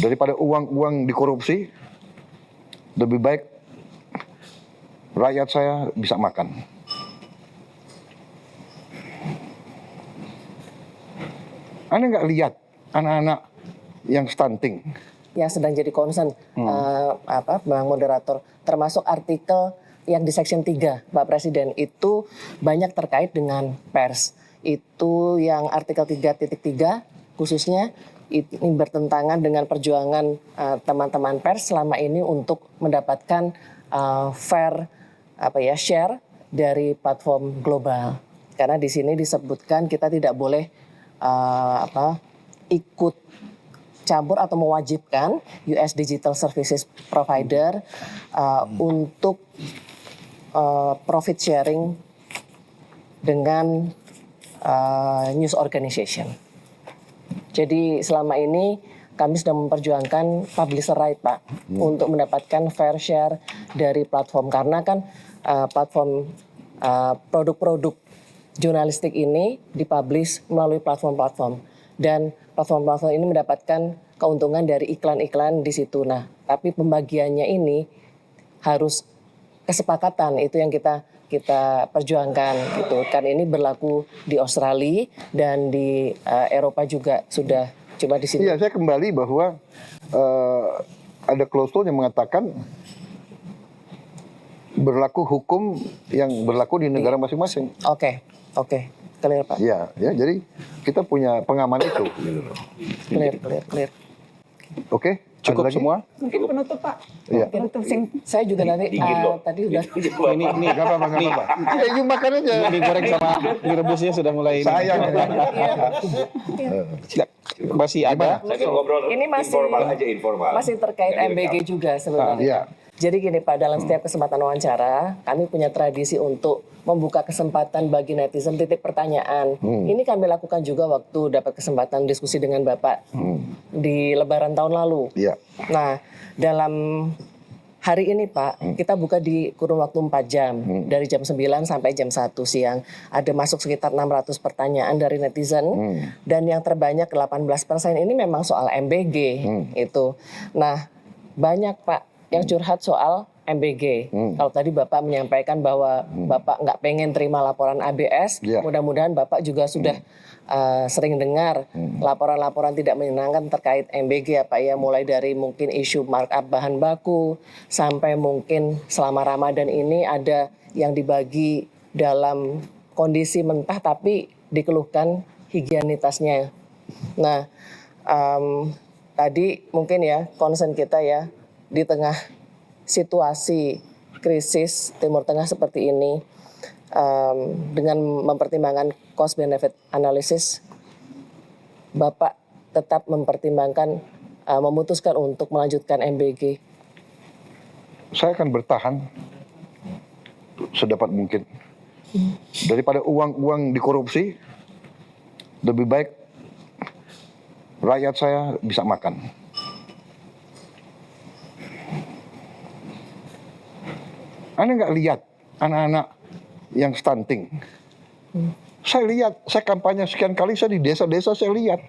Daripada uang dikorupsi, lebih baik rakyat saya bisa makan. Anda nggak lihat anak-anak yang stunting? Yang sedang jadi concern, Bang Moderator, termasuk artikel yang di Section 3, Pak Presiden, itu banyak terkait dengan pers. Itu yang artikel 3.3 khususnya, ini bertentangan dengan perjuangan teman-teman pers selama ini untuk mendapatkan fair share dari platform global. Karena di sini disebutkan kita tidak boleh ikut campur atau mewajibkan US Digital Services Provider untuk profit sharing dengan news organization. Jadi selama ini kami sedang memperjuangkan publisher right, Pak, untuk mendapatkan fair share dari platform. Karena kan platform produk-produk jurnalistik ini dipublish melalui platform-platform. Dan platform-platform ini mendapatkan keuntungan dari iklan-iklan di situ. Nah, tapi pembagiannya ini harus kesepakatan, itu yang kita perjuangkan gitu. Kan ini berlaku di Australia dan di Eropa juga sudah. Coba di sini. Iya, saya kembali bahwa ada klausul yang mengatakan berlaku hukum yang berlaku di negara masing-masing. Oke. Clear, Pak. Ya, jadi kita punya pengaman itu. Clear. Oke, cukup semua? Mungkin penutup, Pak. Iya. Penutup Saya juga nanti tadi udah. Ini nggak apa-apa. Ya, makan aja. Mie goreng sama mie rebusnya sudah mulai. Sayang. Masih ada. Ini masih terkait MBG juga sebenarnya. Iya. Jadi gini Pak, dalam setiap kesempatan wawancara, kami punya tradisi untuk membuka kesempatan bagi netizen titik pertanyaan. Ini kami lakukan juga waktu dapat kesempatan diskusi dengan Bapak di Lebaran tahun lalu. Iya. Nah, dalam hari ini Pak, kita buka di kurun waktu 4 jam. Dari jam 9 sampai jam 1 siang. Ada masuk sekitar 600 pertanyaan dari netizen. Dan yang terbanyak 18% ini memang soal MBG. Itu. Nah, banyak Pak yang curhat soal MBG. Kalau tadi Bapak menyampaikan bahwa Bapak nggak pengen terima laporan ABS, mudah-mudahan Bapak juga sudah sering dengar laporan-laporan tidak menyenangkan terkait MBG ya Pak ya, mulai dari mungkin isu markup bahan baku, sampai mungkin selama Ramadan ini ada yang dibagi dalam kondisi mentah tapi dikeluhkan higienitasnya. Nah, tadi mungkin ya concern kita ya, di tengah situasi krisis Timur Tengah seperti ini, dengan mempertimbangkan cost benefit analysis, Bapak tetap mempertimbangkan memutuskan untuk melanjutkan MBG. Saya akan bertahan sedapat mungkin. Daripada uang dikorupsi, lebih baik rakyat saya bisa makan. Anda nggak lihat anak-anak yang stunting? Saya lihat, saya kampanye sekian kali, saya di desa-desa saya lihat.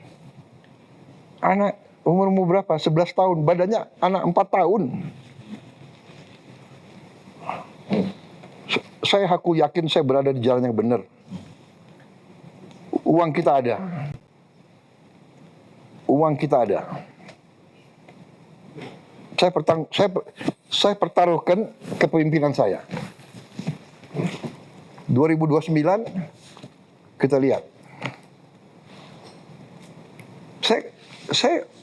Anak umur berapa? 11 tahun, badannya anak 4 tahun. Aku yakin saya berada di jalan yang benar. Uang kita ada. Saya pertaruhkan kepemimpinan saya. 2029 kita lihat.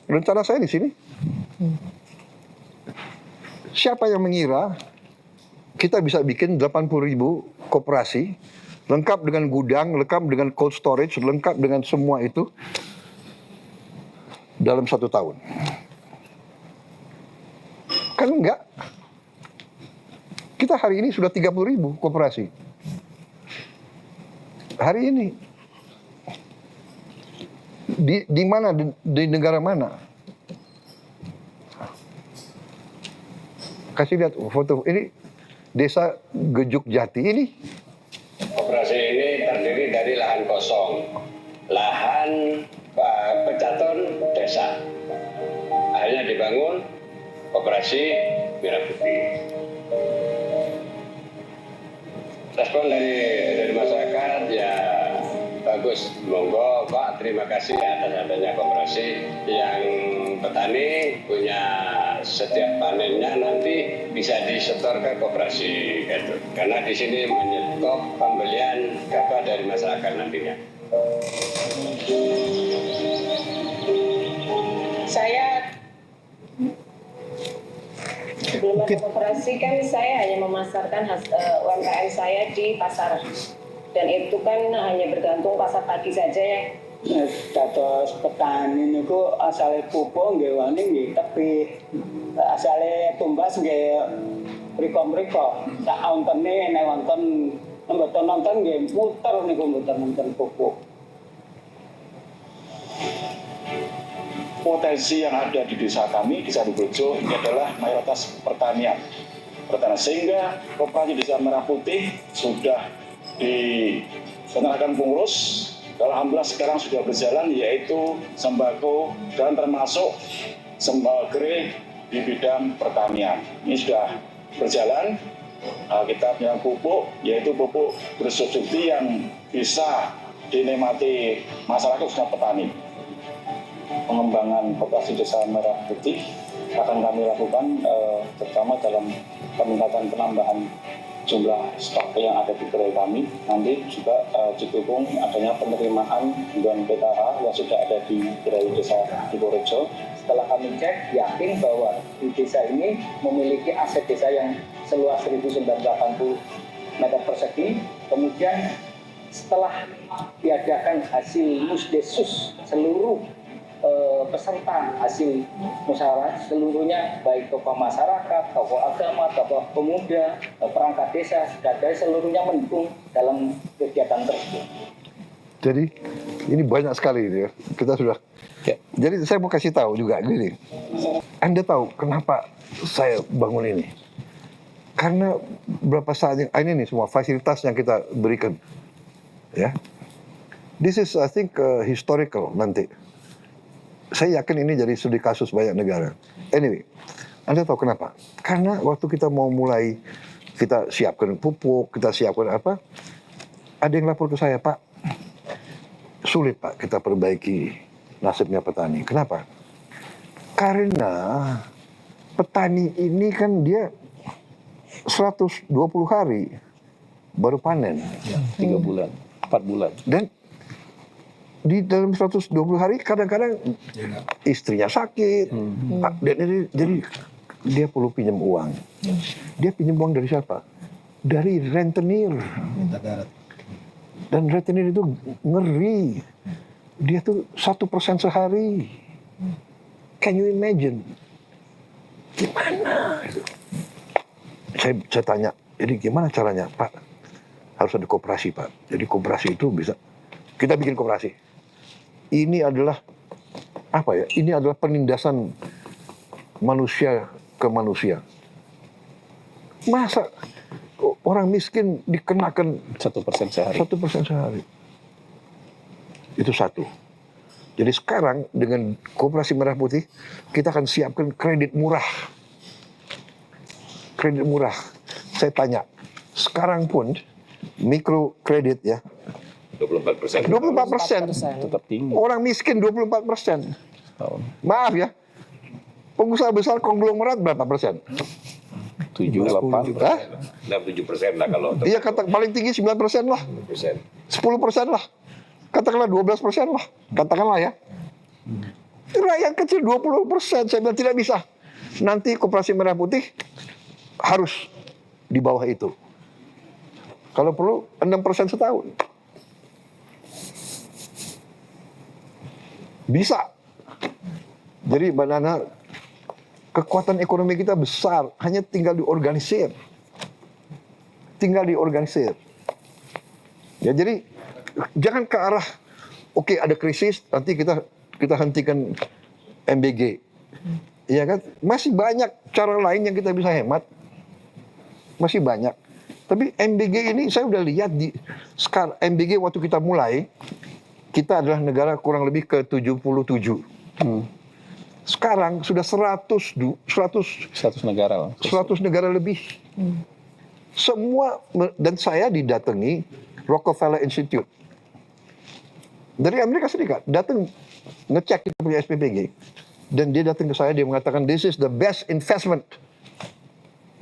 Rencana saya di sini. Siapa yang mengira kita bisa bikin 80.000 koperasi, lengkap dengan gudang, lengkap dengan cold storage, lengkap dengan semua itu dalam 1 tahun? Kan enggak. Kita hari ini sudah 30.000 koperasi. Hari ini. Di mana? Di negara mana? Kasih lihat foto ini, desa Gejuk Jati ini. Koperasi ini terdiri dari lahan kosong, lahan pecaton desa. dibangun koperasi merah putih. Respon dari masyarakat ya bagus, monggo Pak, terima kasih atas adanya koperasi yang petani punya setiap panennya nanti bisa disetor ke koperasi gitu. Karena di sini menyetop pembelian gabah dari masyarakat nantinya. Saya sebelum masuk koperasi kan saya hanya memasarkan UMKM saya di pasar, dan itu kan hanya bergantung pasar pagi saja ya. Dados petani niku asale pupuk nggih wani nggih tepi, asale tumbas nggih mriko-mriko. Sak wontene nek wonten mboten nonton nggih muter niku mboten nonton pupuk. Potensi yang ada di desa kami, Desa Dukurejo, ini adalah mayoritas pertanian. Sehingga koperasi Desa Merah Putih sudah diselenggarakan pengurus. Alhamdulillah sekarang sudah berjalan, yaitu sembako dan termasuk sembako di bidang pertanian. Ini sudah berjalan. Kita punya pupuk, yaitu pupuk bersubsidi yang bisa dinikmati masyarakat khususnya petani. Pengembangan koperasi Desa Merah Putih akan kami lakukan terutama dalam peningkatan penambahan jumlah stok yang ada di gerai kami. Nanti juga didukung adanya penerimaan bantuan PKH yang sudah ada di gerai Desa Dukurejo. Setelah kami cek, yakin bahwa di desa ini memiliki aset desa yang seluas 1.980 meter persegi. Kemudian setelah diadakan hasil musdesus, seluruh peserta hasil musyawarah seluruhnya, baik tokoh masyarakat, tokoh agama, tokoh pemuda, perangkat desa, dari seluruhnya mendukung dalam kegiatan tersebut. Jadi ini banyak sekali ya. Kita sudah. Jadi saya mau kasih tahu juga gini. Anda tahu kenapa saya bangun ini? Karena berapa saat ini nih semua fasilitas yang kita berikan, ya. This is I think historical nanti. Saya yakin ini jadi studi kasus banyak negara. Anyway, Anda tahu kenapa? Karena waktu kita mau mulai, kita siapkan pupuk, kita siapkan apa, ada yang lapor ke saya, Pak, sulit Pak kita perbaiki nasibnya petani. Kenapa? Karena petani ini kan dia 120 hari baru panen. 3 bulan, 4 bulan. Dan di dalam 120 hari kadang-kadang istrinya sakit, dan jadi dia perlu pinjam uang. Dia pinjam uang dari siapa? Dari rentenir. Dan rentenir itu ngeri. Dia tuh 1% sehari. Can you imagine? Gimana? Saya tanya, jadi gimana caranya, Pak? Harus ada koperasi, Pak. Jadi koperasi itu bisa, kita bikin koperasi. Ini adalah apa ya? Ini adalah penindasan manusia ke manusia. Masa orang miskin dikenakan 1% sehari. 1% sehari? Itu satu. Jadi sekarang dengan Koperasi Merah Putih kita akan siapkan kredit murah. Kredit murah. Saya tanya, sekarang pun mikro kredit ya. 24%. 24%. Tetap tinggi. Orang miskin 24%. Maaf ya. Pengusaha besar konglomerat berapa persen? 7, 8. Hah? 67% lah kalau. Iya, kata paling tinggi 9% lah. 10% lah. Katakanlah 12% lah. Katakanlah ya. Rakyat kecil 20%. Saya bilang tidak bisa. Nanti Koperasi Merah Putih harus di bawah itu. Kalau perlu 6% setahun. Bisa. Jadi Mbak Nana, kekuatan ekonomi kita besar, hanya tinggal diorganisir. Tinggal diorganisir. Ya, jadi jangan ke arah oke, ada krisis, nanti kita hentikan MBG. Iya kan? Masih banyak cara lain yang kita bisa hemat. Masih banyak. Tapi MBG ini saya udah lihat di sekarang MBG waktu kita mulai, kita adalah negara kurang lebih ke 77. Sekarang sudah 100 negara. 100 negara lebih. Semua, dan saya didatangi Rockefeller Institute. Dari Amerika Serikat, datang ngecek kita punya SPPG. Dan dia datang ke saya, dia mengatakan, this is the best investment,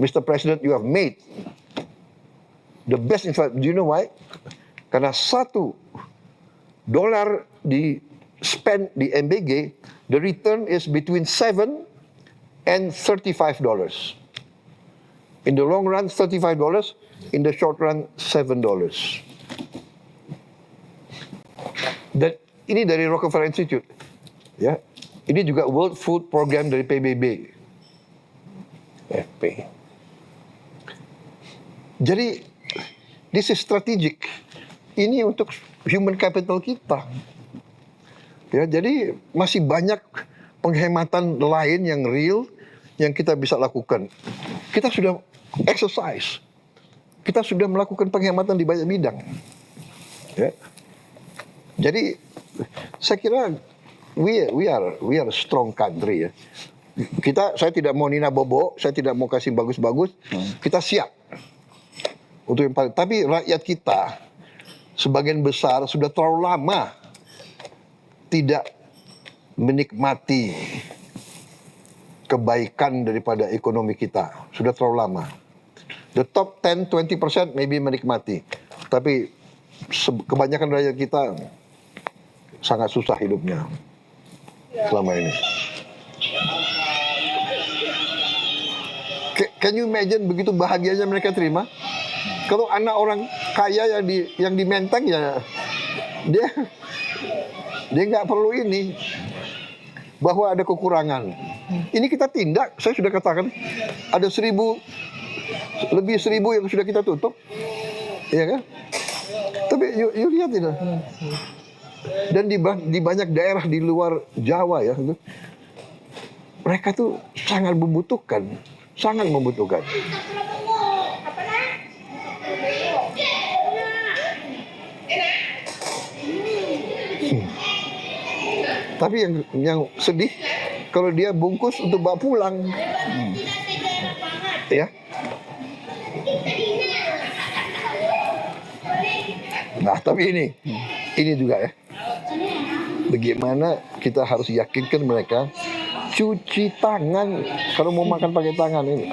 Mr. President, you have made. The best investment. Do you know why? Karena $1 di spend di MBG, the return is between $7 and $35. In the long run, $35. In the short run, $7. Dan ini dari Rockefeller Institute. Ya, ini juga World Food Program dari PBB. FP. Jadi, this is strategic. Ini untuk human capital kita. Ya, jadi masih banyak penghematan lain yang real yang kita bisa lakukan. Kita sudah exercise. Kita sudah melakukan penghematan di banyak bidang. Ya. Jadi saya kira we are a strong country ya. Saya tidak mau Nina Bobo, saya tidak mau kasih bagus-bagus. Kita siap untuk yang paling. Tapi rakyat kita sebagian besar sudah terlalu lama tidak menikmati kebaikan daripada ekonomi kita. Sudah terlalu lama. The top 10-20% maybe menikmati. Tapi kebanyakan rakyat kita sangat susah hidupnya selama ini. Can you imagine begitu bahagianya mereka terima? Kalau anak orang kaya yang di Menteng ya dia nggak perlu ini, bahwa ada kekurangan. Ini kita tindak, saya sudah katakan ada lebih 1.000 yang sudah kita tutup, ya kan? Tapi you lihat itu. Dan di banyak daerah di luar Jawa ya, mereka tuh sangat membutuhkan. Tapi yang sedih kalau dia bungkus untuk bawa pulang, ya. Nah, tapi ini juga ya. Bagaimana kita harus yakinkan mereka cuci tangan kalau mau makan pakai tangan ini.